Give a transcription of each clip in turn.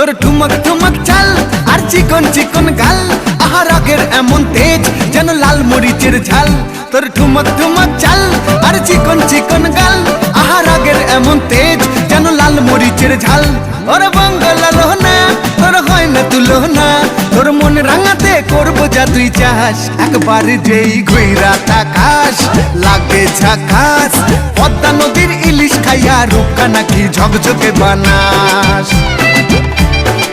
তোর ঠুমক ঠুমক চাল আর চিকন চিকন গাল, আহা রাগের এমন তেজ যেন লাল মরিচের ঝাল। তোর ঠুমক ঠুমক চাল আর চিকন চিকন গাল, আহা রাগের এমন তেজ যেন লাল মরিচের ঝাল। ওরে বাঙ্গালা লোহনা তোর হয় না তুলনা, তোর মন রাঙাতে করবো যা তুই চাস। একবার যেই ঘুইরা তাকাস লাগে ঝাকাস, পদ্মা নদীর ইলিশ খাইয়া রূপকা নাকি ঝকঝকে বানাস।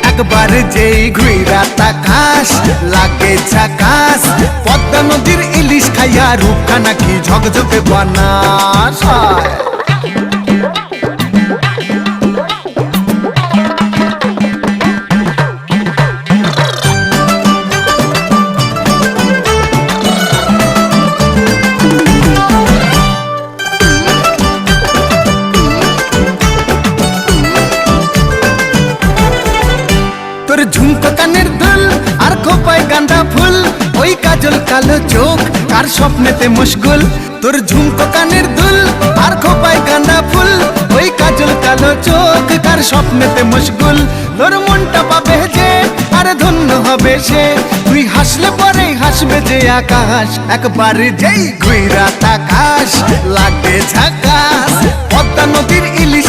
একবার যেই ঘুইরা তাকাস লাগে ঝাকাস, পদ্মা নদীর ইলিশ খাইয়া রূপকা নাকি ঝকঝকে বানাস। তোর ঝুমকো কানের দুল আর খোপায় গাঁদা ফুল, ওই কাজল কালো চোখ কার স্বপ্নেতে মশগুল। তোর ঝুমকো কানের দুল আর খোপায় গাঁদা ফুল, ওই কাজল কালো চোখ কার স্বপ্নেতে মশগুল। তোর মনটা পাবে যে আর ধন্য হবে সে, তুই হাসলে পরেই হাসবে যে আকাশ। একবার যেই ঘুইরা তাকাস লাগে ঝাকাস, পদ্মা নদীর ইলিশ